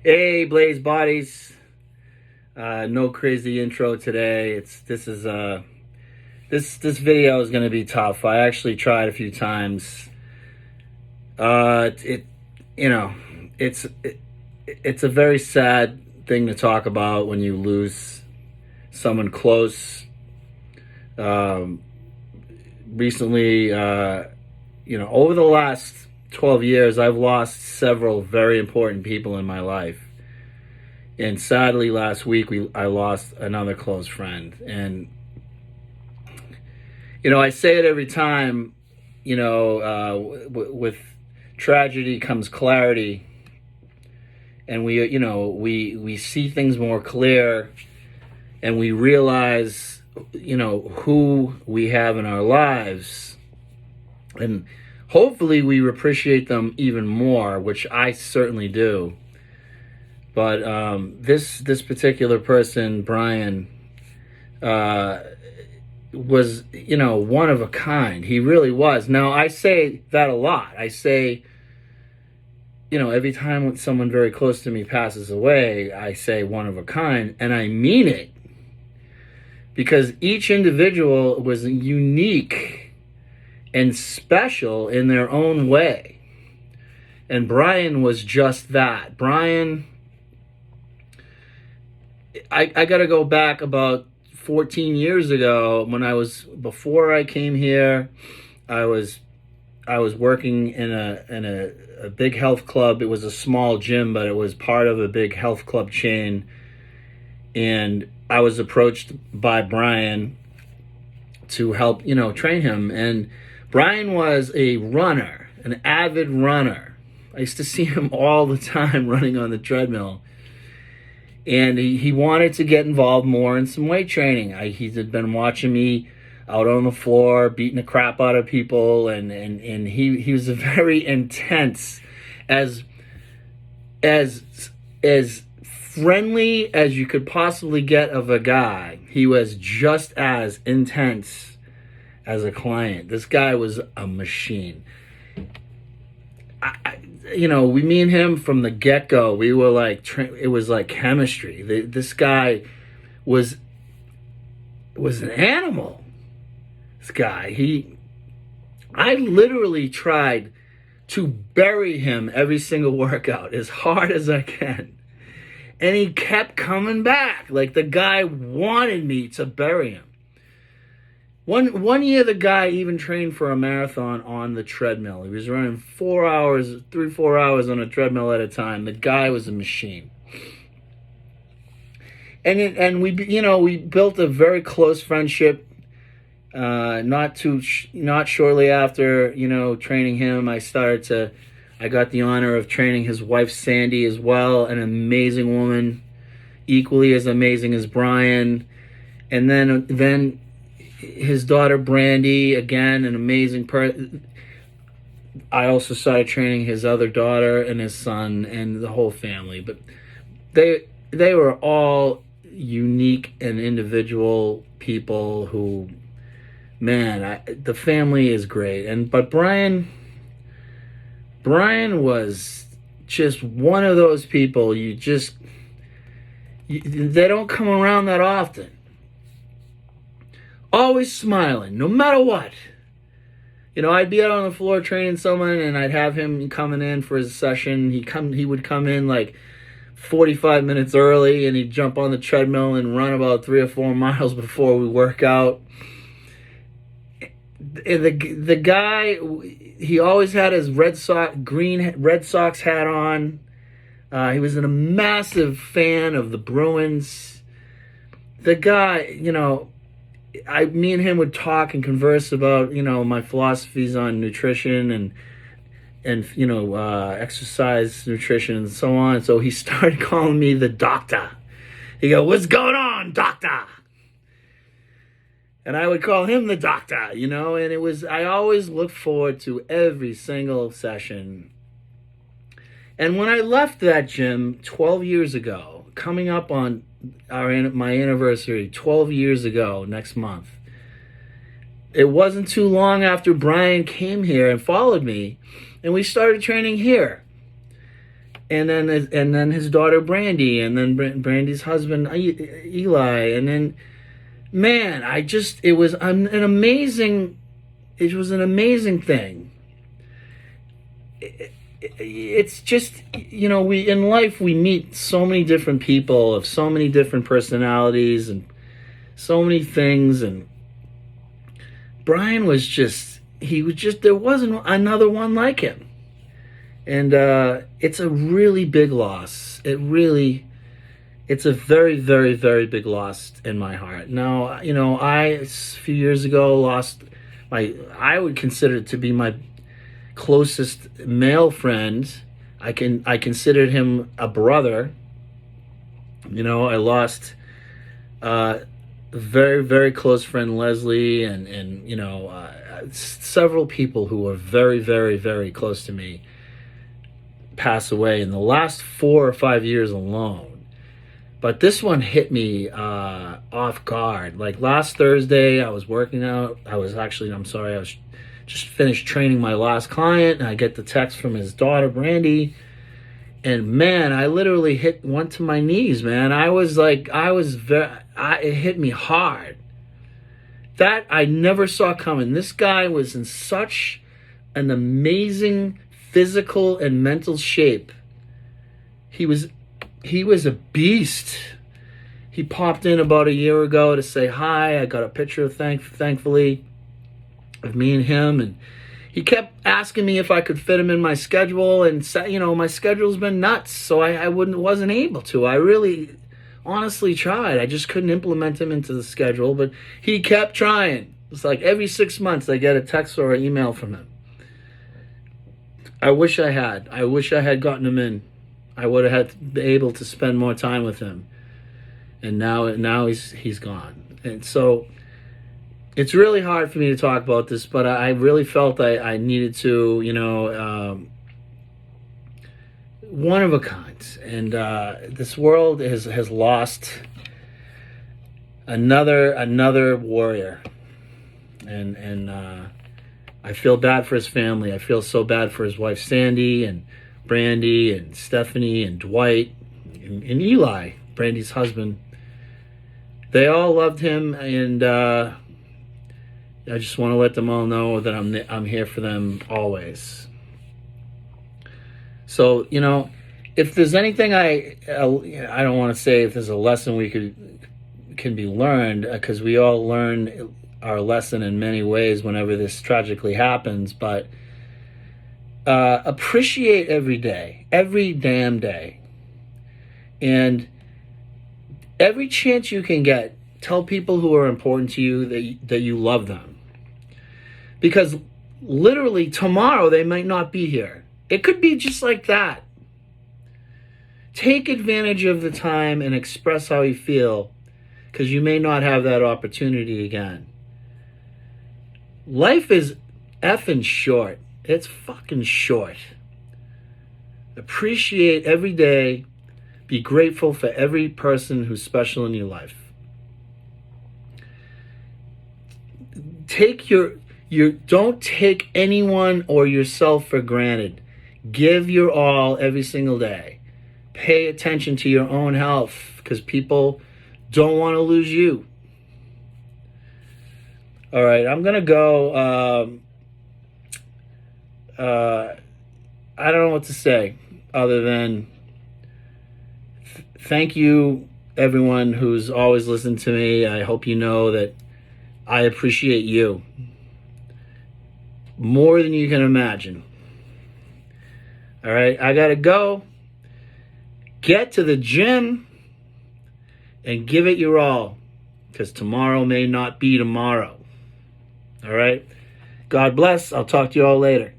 Hey, BlazeBodyz. No crazy intro today. This video is gonna be tough. I actually tried a few times. It you know it's a very sad thing to talk about when you lose someone close. Um, Recently, over the last 12 years, I've lost several very important people in my life. And sadly, last week I lost another close friend. And I say it every time. With tragedy comes clarity, and we see things more clear, and we realize who we have in our lives, and hopefully we appreciate them even more, which I certainly do. But this particular person, Brian, was one of a kind. He really was. Now, I say that a lot. I say, every time someone very close to me passes away, I say one of a kind, and I mean it, because each individual was unique and special in their own way. And Brian was just that. Brian, I got to go back about 14 years ago, before I came here. I was working in a big health club. It was a small gym, but it was part of a big health club chain. And I was approached by Brian to help, train him. And Brian was a runner, an avid runner. I used to see him all the time running on the treadmill. And he wanted to get involved more in some weight training. He had been watching me out on the floor, beating the crap out of people. And he was a very intense, as friendly as you could possibly get of a guy. He was just as intense as a client. This guy was a machine. Me and him from the get-go, we were like, it was like chemistry. This guy was an animal. This guy, I literally tried to bury him every single workout as hard as I can. And he kept coming back. Like, the guy wanted me to bury him. One year, the guy even trained for a marathon on the treadmill. He was running 4 hours on a treadmill at a time. The guy was a machine. And we built a very close friendship. Not shortly after training him, I got the honor of training his wife Sandy as well, an amazing woman, equally as amazing as Brian. And then his daughter Brandy, again, an amazing person. I also started training his other daughter and his son and the whole family. But they were all unique and individual people who, man, the family is great. But Brian was just one of those people they don't come around that often. Always smiling, no matter what. I'd be out on the floor training someone, and I'd have him coming in for his session. He would come in like 45 minutes early, and he'd jump on the treadmill and run about 3 or 4 miles before we work out. The guy, he always had his green Red Sox hat on. He was a massive fan of the Bruins. The guy, me and him would talk and converse about, my philosophies on nutrition and exercise, nutrition, and so on. So he started calling me the doctor. He go, "What's going on, doctor?" And I would call him the doctor, and I always looked forward to every single session. And when I left that gym 12 years ago, coming up on my anniversary 12 years ago next month, it wasn't too long after Brian came here and followed me, and we started training here. and then his daughter Brandy, and then Brandy's husband Eli, and then man, it was an amazing thing. It's just, we in life we meet so many different people of so many different personalities and so many things, and Brian was just there wasn't another one like him. And it's a really big loss. It's a very, very, very big loss in my heart. Now, I a few years ago lost I would consider it to be my closest male friend. I considered him a brother. I lost a very, very close friend, Leslie, and several people who were very, very, very close to me pass away in the last 4 or 5 years alone. But this one hit me off guard. Like last Thursday, I was working out. I was just finished training my last client, and I get the text from his daughter, Brandy. And man, I literally went to my knees, man. It hit me hard. That I never saw coming. This guy was in such an amazing physical and mental shape. He was a beast. He popped in about a year ago to say hi. I got a picture, thankfully, of me and him, and he kept asking me if I could fit him in my schedule, and my schedule's been nuts, so I wasn't able to. I really honestly tried. I just couldn't implement him into the schedule, but he kept trying. It's like every 6 months I get a text or an email from him. I wish I had gotten him in. I would have been able to spend more time with him. And now he's gone. And so it's really hard for me to talk about this, but I really felt I needed to, one of a kind. And this world has lost another warrior. And I feel bad for his family. I feel so bad for his wife Sandy and Brandy and Stephanie and Dwight and Eli, Brandy's husband. They all loved him, and I just want to let them all know that I'm here for them always. So, if there's anything I don't want to say if there's a lesson can be learned, because we all learn our lesson in many ways whenever this tragically happens, but appreciate every day, every damn day. And every chance you can get, tell people who are important to you that you love them. Because literally tomorrow they might not be here. It could be just like that. Take advantage of the time and express how you feel, because you may not have that opportunity again. Life is effing short. It's fucking short. Appreciate every day. Be grateful for every person who's special in your life. Don't take anyone or yourself for granted. Give your all every single day. Pay attention to your own health, because people don't want to lose you. All right, I'm going to go. I don't know what to say other than thank you, everyone who's always listened to me. I hope you know that I appreciate you more than you can imagine. All right, I got to go. Get to the gym and give it your all, because tomorrow may not be tomorrow. All right? God bless. I'll talk to you all later.